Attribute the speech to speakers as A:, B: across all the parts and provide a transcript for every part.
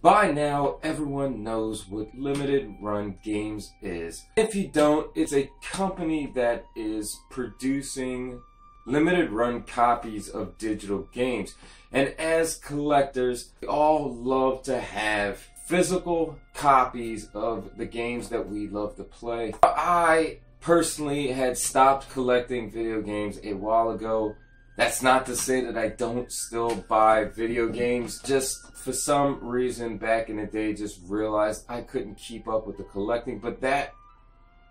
A: By now, everyone knows what Limited Run Games is. If you don't, it's a company that is producing limited run copies of digital games. And as collectors, we all love to have physical copies of the games that we love to play. I personally had stopped collecting video games a while ago. That's not to say that I don't still buy video games. Just for some reason back in the day, just realized I couldn't keep up with the collecting. But that,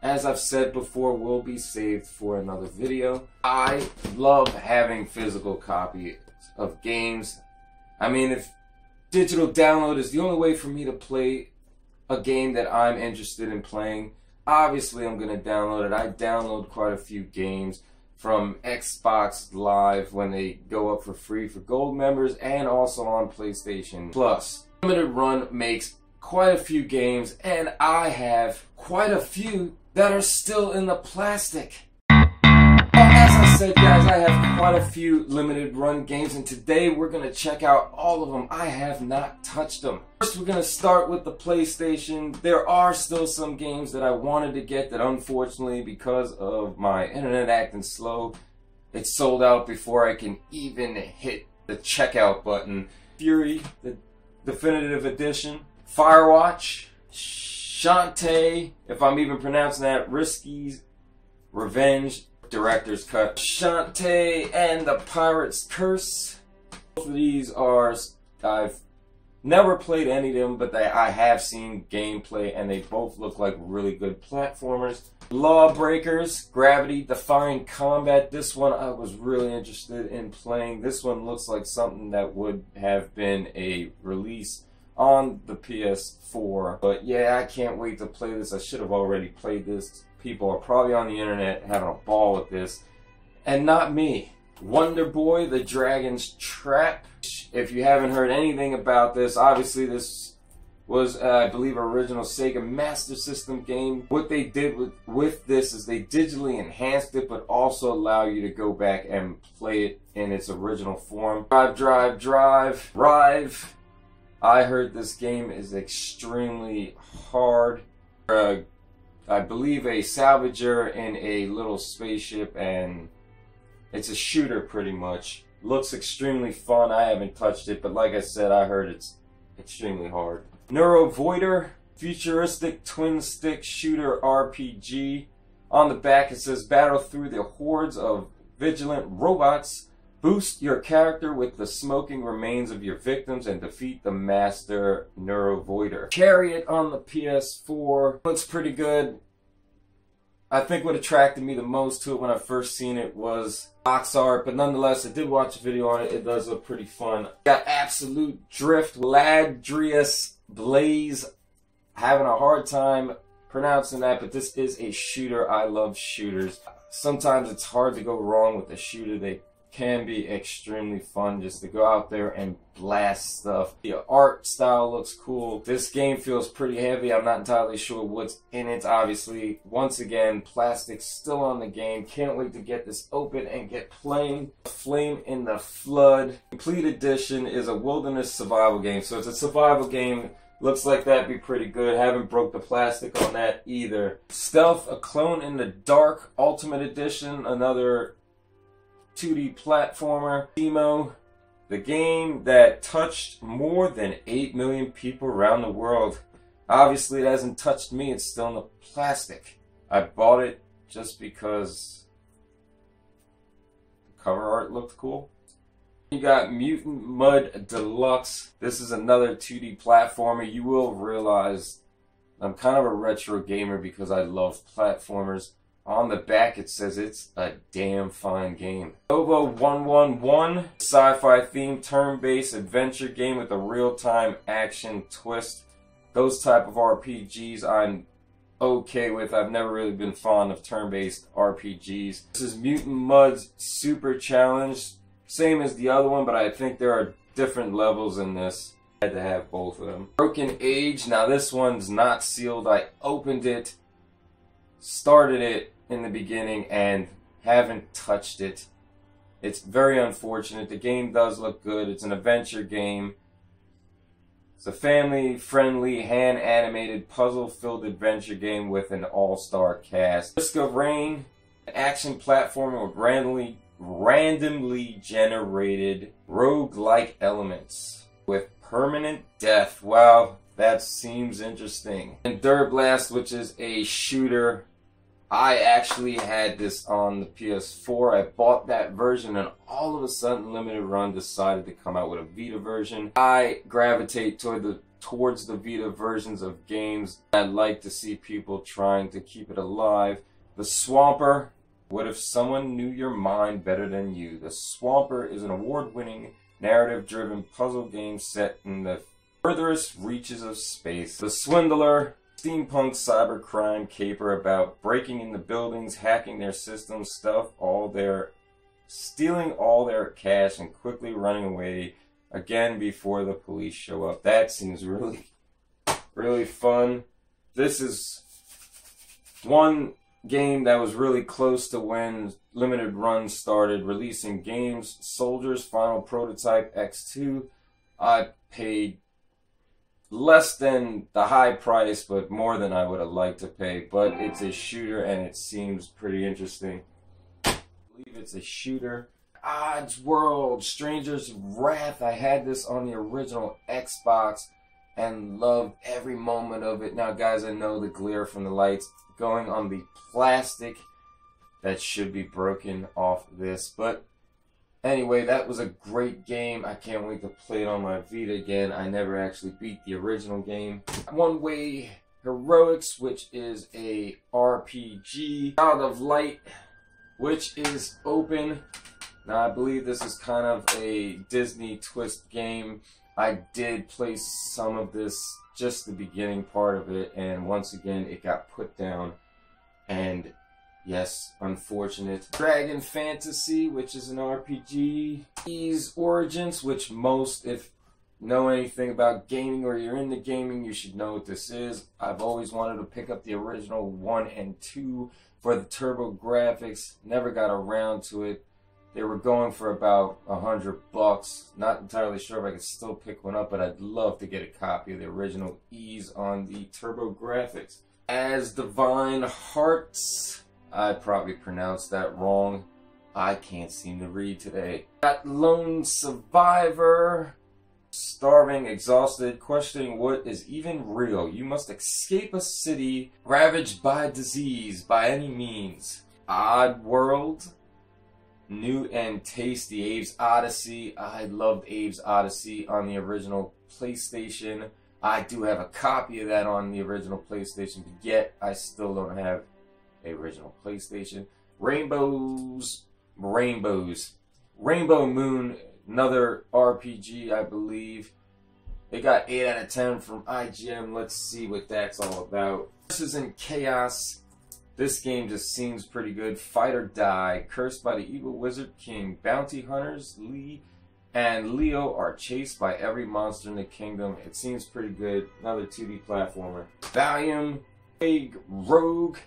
A: as I've said before, will be saved for another video. I love having physical copies of games. I mean, if digital download is the only way for me to play a game that I'm interested in playing, obviously I'm going to download it. I download quite a few games from Xbox Live when they go up for free for gold members, and also on PlayStation Plus. Limited Run makes quite a few games, and I have quite a few that are still in the plastic. As I said, guys, I have quite a few Limited Run games, and today we're going to check out all of them. I have not touched them. First, we're going to start with the PlayStation. There are still some games that I wanted to get that unfortunately, because of my internet acting slow, it sold out before I can even hit the checkout button. Fury, the Definitive Edition, Firewatch, Shantae, if I'm even pronouncing that, Risky's Revenge, Director's Cut, Shantae, and the Pirate's Curse. Both of these are, I've never played any of them, but I have seen gameplay, and they both look like really good platformers. Lawbreakers, Gravity Defying Combat. This one I was really interested in playing. This one looks like something that would have been a release on the PS4. But yeah, I can't wait to play this. I should have already played this. People are probably on the internet having a ball with this, and not me. Wonder Boy, The Dragon's Trap. If you haven't heard anything about this, obviously this was, I believe, original Sega Master System game. What they did with this is they digitally enhanced it, but also allow you to go back and play it in its original form. Drive. I heard this game is extremely hard. I believe a salvager in a little spaceship, and it's a shooter pretty much. Looks extremely fun. I haven't touched it, but like I said, I heard it's extremely hard. Neurovoider, futuristic twin stick shooter RPG. On the back it says, battle through the hordes of vigilant robots. Boost your character with the smoking remains of your victims and defeat the master Neurovoider. Chariot on the PS4. Looks pretty good. I think what attracted me the most to it when I first seen it was box art, but nonetheless, I did watch a video on it. It does look pretty fun. Got Absolute Drift, Ladrius Blaze. Having a hard time pronouncing that, but this is a shooter. I love shooters. Sometimes it's hard to go wrong with a shooter. They can be extremely fun just to go out there and blast stuff. The art style looks cool. This game feels pretty heavy. I'm not entirely sure what's in it. Obviously, once again, plastic still on the game. Can't wait to get this open and get playing. Flame in the Flood. Complete Edition is a wilderness survival game. So it's a survival game. Looks like that'd be pretty good. Haven't broke the plastic on that either. Stealth, A Clone in the Dark, Ultimate Edition. Another 2D platformer. Demo, the game that touched more than 8 million people around the world. Obviously it hasn't touched me, it's still in the plastic. I bought it just because the cover art looked cool. You got Mutant Mud Deluxe. This is another 2D platformer. You will realize I'm kind of a retro gamer because I love platformers. On the back it says it's a damn fine game. Nova 111, sci-fi themed turn-based adventure game with a real-time action twist. Those type of RPGs I'm okay with. I've never really been fond of turn-based RPGs. This is Mutant Mud's Super Challenge. Same as the other one, but I think there are different levels in this. I had to have both of them. Broken Age. Now this one's not sealed. I opened it, started it in the beginning, and haven't touched it. It's very unfortunate. The game does look good. It's an adventure game. It's a family-friendly, hand-animated, puzzle-filled adventure game with an all-star cast. Risk of Rain, an action platformer with randomly generated rogue-like elements with permanent death. Wow, that seems interesting. And Blast, which is a shooter. I actually had this on the PS4. I bought that version, and all of a sudden Limited Run decided to come out with a Vita version. I gravitate towards the Vita versions of games. I'd like to see people trying to keep it alive. The Swamper. What if someone knew your mind better than you? The Swamper is an award-winning, narrative-driven puzzle game set in the furthest reaches of space. The Swindler. Steampunk cybercrime caper about breaking into buildings, hacking their systems, stealing all their cash, and quickly running away again before the police show up. That seems really, really fun. This is one game that was really close to when Limited Run started releasing games. Soldiers Final Prototype X2. I paid less than the high price, but more than I would have liked to pay. But it's a shooter, and it seems pretty interesting. I believe it's a shooter. Odds World, Stranger's Wrath. I had this on the original Xbox and loved every moment of it. Now, guys, I know the glare from the lights going on the plastic that should be broken off this, but anyway, that was a great game. I can't wait to play it on my Vita again. I never actually beat the original game. One Way Heroics, which is a RPG. Child of Light, which is open. Now, I believe this is kind of a Disney twist game. I did play some of this, just the beginning part of it, and once again, it got put down. And yes, unfortunate. Dragon Fantasy, which is an RPG. Ys Origins, which most, if know anything about gaming or you're into gaming, you should know what this is. I've always wanted to pick up the original 1 and 2 for the turbo graphics. Never got around to it. They were going for about $100. Not entirely sure if I could still pick one up, but I'd love to get a copy of the original Ys on the turbo graphics. As Divine Hearts. I probably pronounced that wrong. I can't seem to read today. Got Lone Survivor. Starving, exhausted, questioning what is even real. You must escape a city ravaged by disease by any means. Odd World. New and tasty Abe's Odyssey. I loved Abe's Odyssey on the original PlayStation. I do have a copy of that on the original PlayStation, but yet I still don't have a original PlayStation. Rainbow Moon, another RPG, I believe. It got 8 out of 10 from IGN. Let's see what that's all about. Curses and Chaos. This game just seems pretty good. Fight or Die. Cursed by the evil wizard king. Bounty hunters, Lee and Leo are chased by every monster in the kingdom. It seems pretty good. Another 2D platformer. Valium, Big Rogue.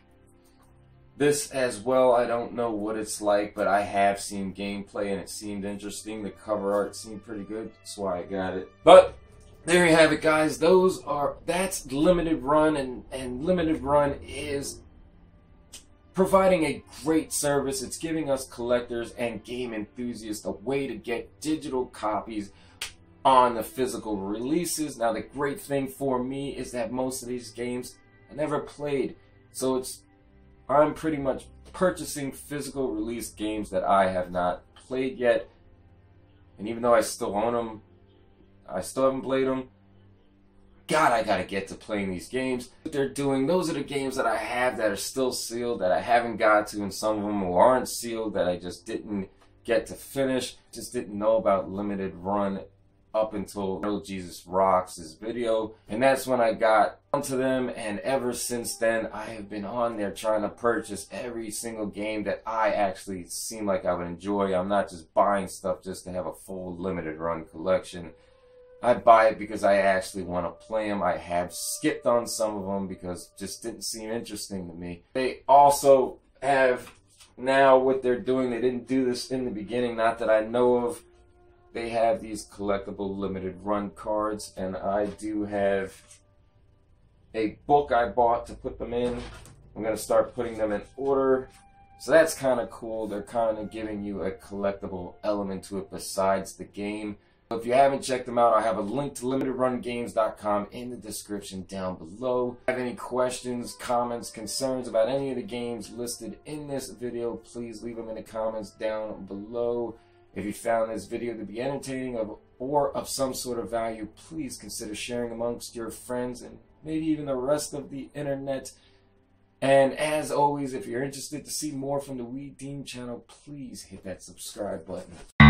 A: This as well, I don't know what it's like, but I have seen gameplay and it seemed interesting. The cover art seemed pretty good, that's why I got it. But there you have it, guys. That's Limited Run, and Limited Run is providing a great service. It's giving us collectors and game enthusiasts a way to get digital copies on the physical releases. Now, the great thing for me is that most of these games I never played, so I'm pretty much purchasing physical release games that I have not played yet. And even though I still own them, I still haven't played them. God, I gotta get to playing these games. What they're doing, those are the games that I have that are still sealed, that I haven't got to, and some of them who aren't sealed that I just didn't get to finish. Just didn't know about Limited Run up until Real Jesus Rocks' video, and that's when I got onto them, and ever since then I have been on there trying to purchase every single game that I actually seem like I would enjoy. I'm not just buying stuff just to have a full Limited Run collection. I buy it because I actually want to play them. I have skipped on some of them because it just didn't seem interesting to me. They also have now what they're doing. They didn't do this in the beginning, not that I know of. they have these collectible limited run cards, and I do have a book I bought to put them in. I'm going to start putting them in order. So that's kind of cool. They're kind of giving you a collectible element to it besides the game. If you haven't checked them out, I have a link to limitedrungames.com in the description down below. If you have any questions, comments, concerns about any of the games listed in this video, please leave them in the comments down below. If you found this video to be entertaining or of some sort of value, please consider sharing amongst your friends and maybe even the rest of the internet. And as always, if you're interested to see more from the Deem channel, please hit that subscribe button.